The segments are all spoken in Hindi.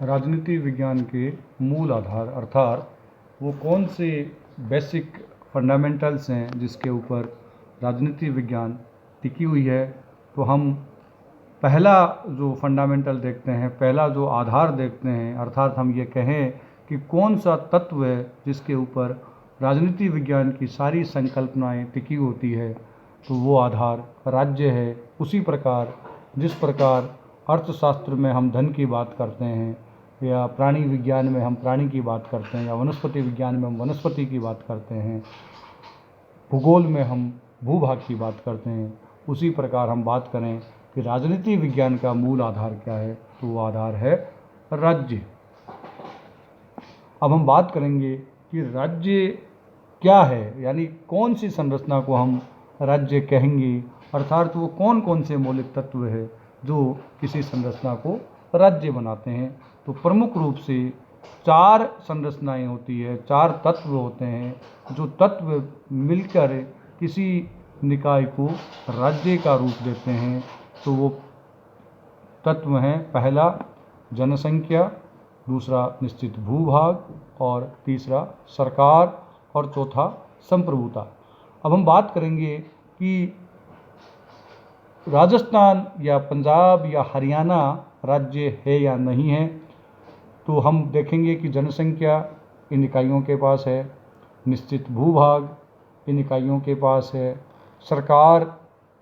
राजनीति विज्ञान के मूल आधार अर्थात वो कौन से बेसिक फंडामेंटल्स हैं जिसके ऊपर राजनीति विज्ञान टिकी हुई है। तो हम पहला जो फंडामेंटल देखते हैं, पहला जो आधार देखते हैं, अर्थात हम ये कहें कि कौन सा तत्व है जिसके ऊपर राजनीति विज्ञान की सारी संकल्पनाएं टिकी होती है, तो वो आधार राज्य है। उसी प्रकार जिस प्रकार अर्थशास्त्र में हम धन की बात करते हैं, या प्राणी विज्ञान में हम प्राणी की बात करते हैं, या वनस्पति विज्ञान में हम वनस्पति की बात करते हैं, भूगोल में हम भूभाग की बात करते हैं, उसी प्रकार हम बात करें कि राजनीति विज्ञान का मूल आधार क्या है, तो वो आधार है राज्य। अब हम बात करेंगे कि राज्य क्या है, यानी कौन सी संरचना को हम राज्य कहेंगे, अर्थात वो कौन कौन से मौलिक तत्व है जो किसी संरचना को राज्य बनाते हैं। तो प्रमुख रूप से 4 संरचनाएं होती है, 4 तत्व होते हैं, जो तत्व मिलकर किसी निकाय को राज्य का रूप देते हैं। तो वो तत्व हैं, पहला जनसंख्या, दूसरा निश्चित भूभाग, और तीसरा सरकार, और चौथा संप्रभुता। अब हम बात करेंगे कि राजस्थान या पंजाब या हरियाणा राज्य है या नहीं है। तो हम देखेंगे कि जनसंख्या इन इकाइयों के पास है, निश्चित भूभाग इन इकाइयों के पास है, सरकार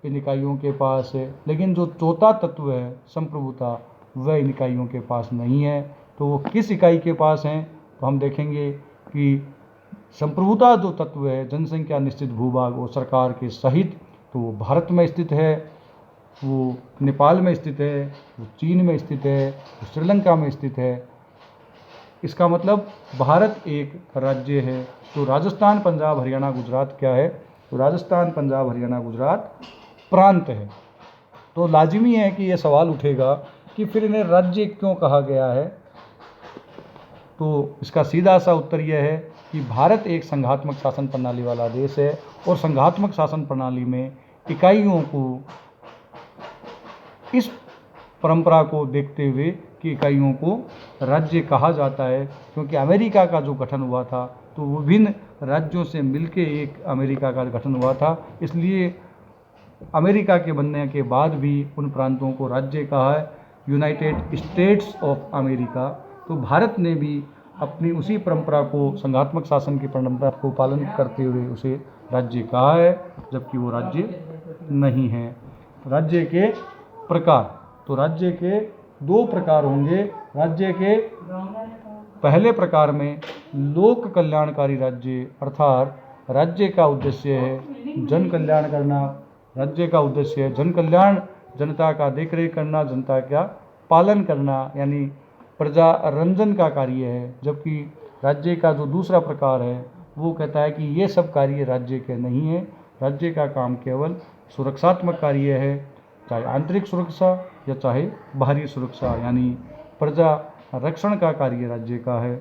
इन इकाइयों के पास है, लेकिन जो चौथा तत्व है संप्रभुता, वह इन इकाइयों के पास नहीं है। तो वो किस इकाई के पास हैं, तो हम देखेंगे कि संप्रभुता जो तत्व है, जनसंख्या निश्चित भूभाग, वो सरकार के सहित, तो वो भारत में स्थित है, वो नेपाल में स्थित है, वो चीन में स्थित है, वो श्रीलंका में स्थित है। इसका मतलब भारत एक राज्य है। तो राजस्थान पंजाब हरियाणा गुजरात क्या है, तो राजस्थान पंजाब हरियाणा गुजरात प्रांत है। तो लाजिमी है कि यह सवाल उठेगा कि फिर इन्हें राज्य क्यों कहा गया है। तो इसका सीधा सा उत्तर यह है कि भारत एक संघात्मक शासन प्रणाली वाला देश है, और संघात्मक शासन प्रणाली में इकाइयों को इस परंपरा को देखते हुए कि इकाइयों को राज्य कहा जाता है, क्योंकि अमेरिका का जो गठन हुआ था तो विभिन्न राज्यों से मिलकर एक अमेरिका का गठन हुआ था। इसलिए अमेरिका के बनने के बाद भी उन प्रांतों को राज्य कहा है, यूनाइटेड स्टेट्स ऑफ अमेरिका। तो भारत ने भी अपनी उसी परंपरा को, संघात्मक शासन की परंपरा को पालन करते हुए उसे राज्य कहा है, जबकि वो राज्य नहीं है। राज्य के प्रकार, तो राज्य के 2 प्रकार होंगे। राज्य के पहले प्रकार में लोक कल्याणकारी राज्य, अर्थात राज्य का उद्देश्य है जन कल्याण करना। राज्य का उद्देश्य है जन कल्याण, जनता का देखरेख करना, जनता का पालन करना, यानी प्रजा रंजन का कार्य है। जबकि राज्य का जो दूसरा प्रकार है वो कहता है कि ये सब कार्य राज्य के नहीं है, राज्य का काम केवल सुरक्षात्मक कार्य है, चाहे आंतरिक सुरक्षा या चाहे बाहरी सुरक्षा, यानी प्रजा रक्षण का कार्य राज्य का है।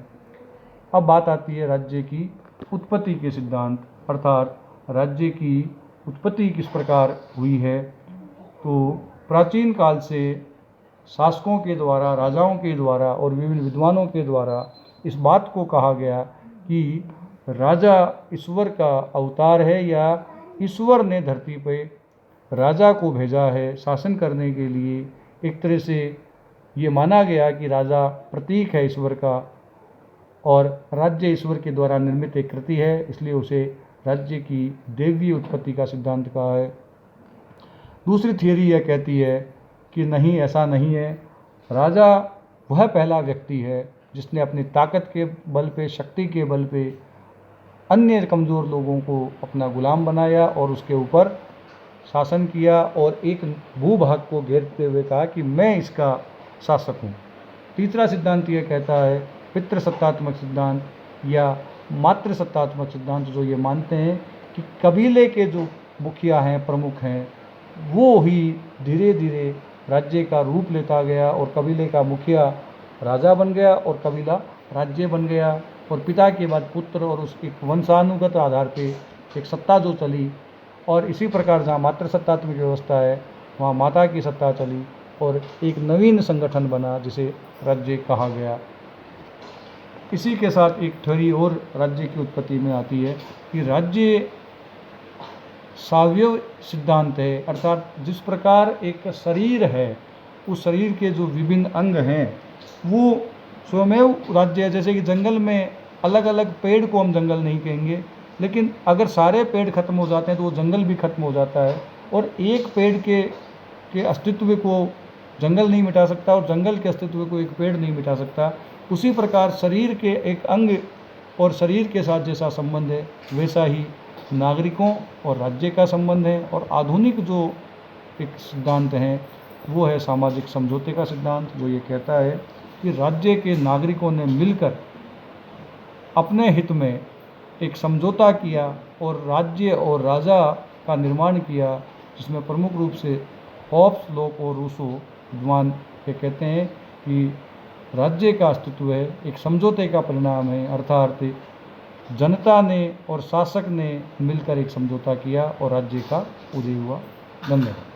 अब बात आती है राज्य की उत्पत्ति के सिद्धांत, अर्थात राज्य की उत्पत्ति किस प्रकार हुई है। तो प्राचीन काल से शासकों के द्वारा, राजाओं के द्वारा और विभिन्न विद्वानों के द्वारा इस बात को कहा गया कि राजा ईश्वर का अवतार है, या ईश्वर ने धरती पे राजा को भेजा है शासन करने के लिए। एक तरह से ये माना गया कि राजा प्रतीक है ईश्वर का, और राज्य ईश्वर के द्वारा निर्मित एक कृति है, इसलिए उसे राज्य की दैवीय उत्पत्ति का सिद्धांत कहा है। दूसरी थियरी यह कहती है कि नहीं, ऐसा नहीं है। राजा वह पहला व्यक्ति है जिसने अपनी ताकत के बल पे, शक्ति के बल पे अन्य कमज़ोर लोगों को अपना गुलाम बनाया और उसके ऊपर शासन किया, और एक भूभाग को घेरते हुए कहा कि मैं इसका शासक हूँ। तीसरा सिद्धांत यह कहता है पितृसत्तात्मक सिद्धांत या मातृसत्तात्मक सिद्धांत, जो ये मानते हैं कि कबीले के जो मुखिया हैं, प्रमुख हैं, वो ही धीरे धीरे राज्य का रूप लेता गया, और कबीले का मुखिया राजा बन गया और कबीला राज्य बन गया, और पिता के बाद पुत्र, और उसकी वंशानुगत आधार पे एक सत्ता जो चली। और इसी प्रकार जहाँ मातृसत्तात्मक व्यवस्था है वहाँ माता की सत्ता चली, और एक नवीन संगठन बना जिसे राज्य कहा गया। इसी के साथ एक थ्योरी और राज्य की उत्पत्ति में आती है कि राज्य सावयव सिद्धांत है, अर्थात जिस प्रकार एक शरीर है, उस शरीर के जो विभिन्न अंग हैं वो स्वयं राज्य है। जैसे कि जंगल में अलग अलग पेड़ को हम जंगल नहीं कहेंगे, लेकिन अगर सारे पेड़ खत्म हो जाते हैं तो वो जंगल भी खत्म हो जाता है, और एक पेड़ के अस्तित्व को जंगल नहीं मिटा सकता और जंगल के अस्तित्व को एक पेड़ नहीं मिटा सकता। उसी प्रकार शरीर के एक अंग और शरीर के साथ जैसा संबंध है, वैसा ही नागरिकों और राज्य का संबंध है। और आधुनिक जो एक सिद्धांत है वो है सामाजिक समझौते का सिद्धांत, जो ये कहता है कि राज्य के नागरिकों ने मिलकर अपने हित में एक समझौता किया और राज्य और राजा का निर्माण किया, जिसमें प्रमुख रूप से हॉब्स, लॉक और रूसो विद्वान ये कहते हैं कि राज्य का अस्तित्व है एक समझौते का परिणाम है, अर्थात जनता ने और शासक ने मिलकर एक समझौता किया और राज्य का उदय हुआ। धन्यवाद।